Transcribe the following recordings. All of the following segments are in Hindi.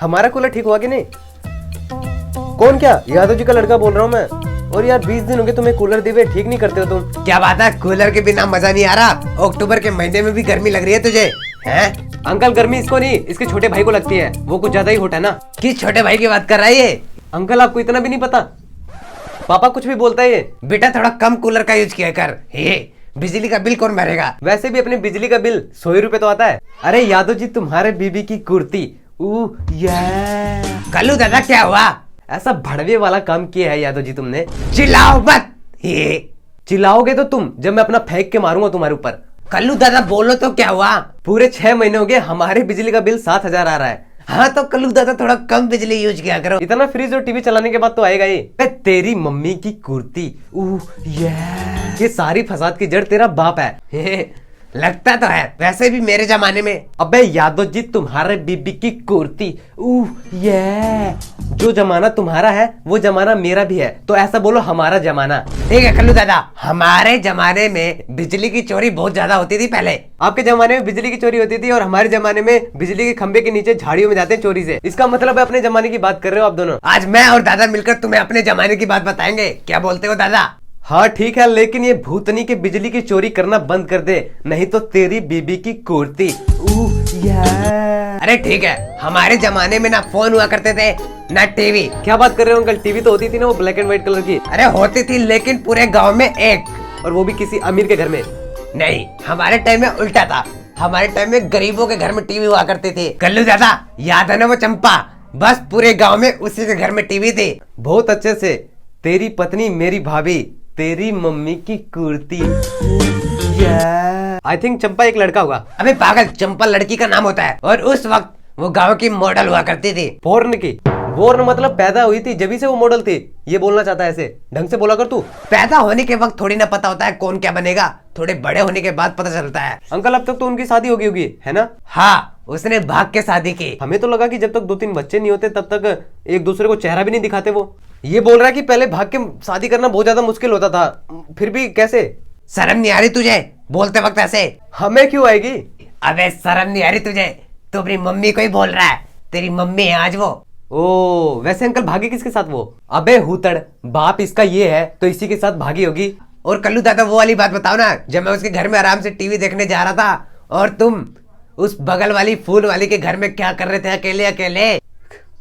हमारा कूलर ठीक हुआ कि नहीं? कौन? क्या यादव जी का लड़का बोल रहा हूँ मैं। और यार 20 दिन हो गए तुम्हें कूलर दिए ठीक नहीं करते हो तुम। क्या बात है, कूलर के बिना मजा नहीं आ रहा? अक्टूबर के महीने में भी गर्मी लग रही है तुझे? हैं? अंकल गर्मी इसको नहीं, इसके छोटे भाई को लगती है, वो कुछ ज्यादा ही होता है ना। किस छोटे भाई की बात कर रहा है ये? अंकल आपको इतना भी नहीं पता, पापा कुछ भी बोलता है ये। बेटा थोड़ा कम कूलर का यूज किया कर। हे, बिजली का बिल कौन भरेगा? वैसे भी अपने बिजली का बिल 100 रुपए तो आता है। अरे यादव जी तुम्हारे बीबी की कुर्ती, कल्लू दादा क्या हुआ? ऐसा भड़वे वाला काम किया है यादव जी तुमने। चिल्लाओ मत। ये चिल्लाओगे तो तुम, जब मैं अपना फेंक के मारूंगा तुम्हारे ऊपर। कल्लू दादा बोलो तो क्या हुआ? पूरे 6 महीने हो गए हमारे बिजली का बिल 7,000 आ रहा है। हाँ तो कल्लू दादा थोड़ा कम बिजली यूज किया करो। इतना फ्रिज और टीवी चलाने के बाद तो आएगा ये। तेरी मम्मी की कुर्ती, ये सारी फसाद की जड़ तेरा बाप है। लगता तो है, वैसे भी मेरे जमाने में। अबे यादव जी तुम्हारे बीबी की कुर्ती, ये जो जमाना तुम्हारा है वो जमाना मेरा भी है, तो ऐसा बोलो हमारा जमाना। ठीक है कल्लू दादा, हमारे जमाने में बिजली की चोरी बहुत ज्यादा होती थी पहले। आपके जमाने में बिजली की चोरी होती थी और हमारे जमाने में बिजली के खंबे के नीचे झाड़ियों में जाते हैं चोरी से। इसका मतलब है अपने जमाने की बात कर रहे हो आप दोनों। आज मैं और दादा मिलकर तुम्हें अपने जमाने की बात बताएंगे, क्या बोलते हो दादा? हाँ ठीक है, लेकिन ये भूतनी की बिजली की चोरी करना बंद कर दे, नहीं तो तेरी बीबी की कुर्ती। अरे ठीक है, हमारे जमाने में ना फोन हुआ करते थे ना टीवी। क्या बात कर रहे हो अंकल? टीवी तो होती थी ना, वो ब्लैक एंड व्हाइट कलर की। अरे होती थी, लेकिन पूरे गांव में एक, और वो भी किसी अमीर के घर में। नहीं, हमारे टाइम में उल्टा था। हमारे टाइम में गरीबों के घर में टीवी हुआ करती थी। कल्लू दादा याद है ना वो चंपा? बस पूरे गाँव में उसी के घर में टीवी थी। बहुत अच्छे से। तेरी पत्नी मेरी भाभी, तेरी मम्मी की कुर्ती। आई थिंक चंपा एक लड़का होगा। अबे पागल, चंपा लड़की का नाम होता है। और उस वक्त वो गांव की मॉडल हुआ करती थी। बोर्न की? बोर्न मतलब पैदा हुई थी, जब से वो मॉडल थी, ये बोलना चाहता है। ऐसे ढंग से बोला कर तू। पैदा होने के वक्त थोड़ी ना पता होता है कौन क्या बनेगा, थोड़े बड़े होने के बाद पता चलता है। अंकल अब तक तो उनकी शादी होगी है ना? हाँ, उसने भाग के शादी की। हमें तो लगा कि जब तक 2-3 बच्चे नहीं होते तब तक एक दूसरे को चेहरा भी नहीं दिखाते। वो ये बोल रहा है कि पहले भाग के शादी करना बहुत ज्यादा मुश्किल होता था, फिर भी कैसे? शर्म नहीं आ रही तुझे बोलते वक्त ऐसे? हमें क्यों आएगी? अबे शर्म नहीं आ रही तुझे? तू अपनी मम्मी को ही बोल रहा है, तेरी मम्मी है आज वो। ओ वैसे अंकल भागी किसके साथ वो? अबे हुतड़, बाप इसका ये है तो इसी के साथ भागी होगी। और कल्लू दादा वो वाली बात बताओ ना, जब मैं उसके घर में आराम से टीवी देखने जा रहा था और तुम उस बगल वाली फूल वाली के घर में क्या कर रहे थे अकेले अकेले?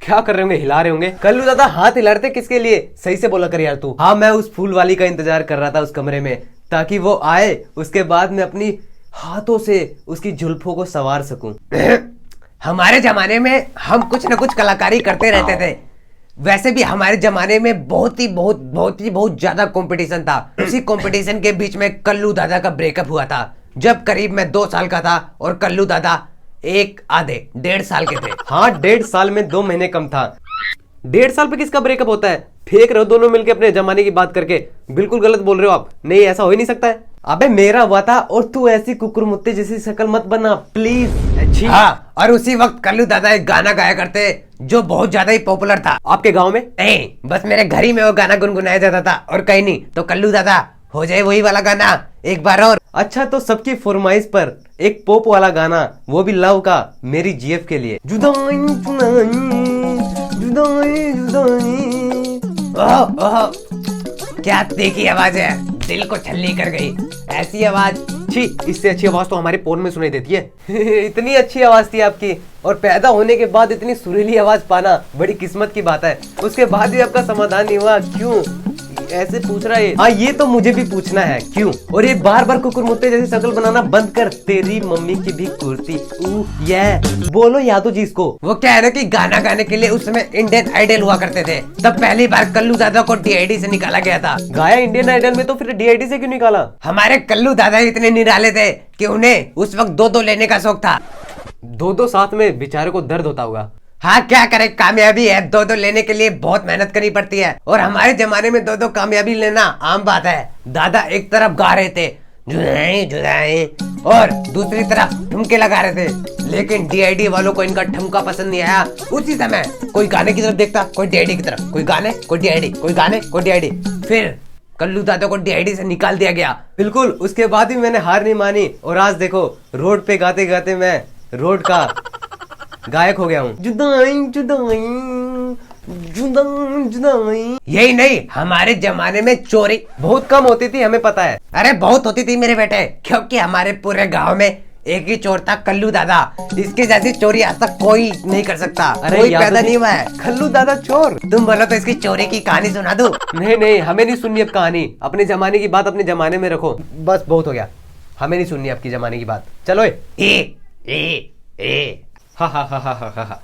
क्या कर रहे होंगे? हिला रहे होंगे। कल्लू दादा हाथ हिला रहे थे किसके लिए? सही से बोला कर यार तू। हाँ मैं उस फूल वाली का इंतजार कर रहा था उस कमरे में, ताकि वो आए, उसके बाद मैं अपनी हाथों से उसकी जुल्फों को संवार सकूं। हमारे जमाने में हम कुछ न कुछ कलाकारी करते रहते थे। वैसे भी हमारे जमाने में बहुत ज्यादा कंपटीशन था। उसी कंपटीशन के बीच में कल्लू दादा का ब्रेकअप हुआ था, जब करीब मैं 2 साल का था और कल्लू दादा 1.5 साल के थे। हाँ 1.5 साल में 2 महीने कम था। 1.5 साल पे किसका ब्रेकअप होता है? फेंक रहे हो दोनों मिलके अपने जमाने की बात करके। बिल्कुल गलत बोल रहे हो आप। नहीं ऐसा हो ही नहीं सकता है। अबे मेरा हुआ था, और तू ऐसी कुकुरमुत्ते जैसी शक्ल मत बना प्लीज। अच्छी। हाँ, और उसी वक्त कल्लू दादा एक गाना गाया करते जो बहुत ज्यादा ही पॉपुलर था। आपके गाँव में? नहीं, बस मेरे घर ही में वो गाना गुनगुनाया जाता था और कहीं नहीं। तो कल्लू दादा हो जाए वही वाला गाना एक बार और। अच्छा तो सबकी फरमाइश पर एक पॉप वाला गाना, वो भी लव का, मेरी जीएफ के लिए। जुदाई जुदाई जुदाई जुदाई। ओह ओह, क्या देखी आवाज है, दिल को छल्ली कर गई। ऐसी आवाज, छी, इससे अच्छी आवाज तो हमारे फोन में सुनाई देती है। इतनी अच्छी आवाज थी आपकी, और पैदा होने के बाद इतनी सुरीली आवाज पाना बड़ी किस्मत की बात है। उसके बाद भी आपका समाधान नहीं हुआ, क्यों? ऐसे पूछ रहा है। हाँ ये तो मुझे भी पूछना है, क्यों? और ये बार बार कुकुरमुत्ते जैसी शक्ल बनाना बंद कर। तेरी मम्मी की भी कुर्ती, ये बोलो यादव जी इसको। वो क्या है ना कि गाना गाने के लिए उस समय इंडियन आइडल हुआ करते थे, तब पहली बार कल्लू दादा को डीआईडी से निकाला गया था। गाया इंडियन आइडल में, तो फिर डीआईडी से क्यों निकाला? हमारे कल्लू दादा इतने निराले थे कि उन्हें उस वक्त 2-2 लेने का शौक था। 2-2 साथ में बेचारे को दर्द होता होगा। हाँ क्या करे, कामयाबी है। 2-2 लेने के लिए बहुत मेहनत करनी पड़ती है, और हमारे जमाने में 2-2 कामयाबी लेना आम बात है। दादा एक तरफ गा रहे थे जुदाई जुदाई, और दूसरी तरफ ठुमके लगा रहे थे, लेकिन डीआईडी वालों को इनका ठुमका पसंद नहीं आया। उसी समय कोई गाने की तरफ देखता, कोई डीआईडी की तरफ, कोई गाने कोई डीआईडी, कोई गाने कोई डीआईडी। फिर कल्लू दादा को डीआईडी से निकाल दिया गया। बिल्कुल, उसके बाद भी मैंने हार नहीं मानी, और आज देखो रोड पे गाते गाते मैं रोड का गायक हो गया हूँ। जुदाई जुदाई जुदाई जुदाई। यही नहीं, हमारे जमाने में चोरी बहुत कम होती थी, हमें पता है। अरे बहुत होती थी मेरे बेटे, क्योंकि हमारे पूरे गांव में एक ही चोर था, कल्लू दादा। इसकी जैसी चोरी आज तक कोई नहीं कर सकता। कोई यादव पैदा जी, नहीं हुआ है। खल्लू दादा चोर। तुम बोलो तो इसकी चोरी की कहानी सुना दूं? नहीं नहीं, हमें नहीं सुननी अब कहानी। अपने जमाने की बात अपने जमाने में रखो, बस बहुत हो गया। हमें नहीं सुननी आपकी जमाने की बात। चलो ए, ए, ए। हा हा हा हा हा हा।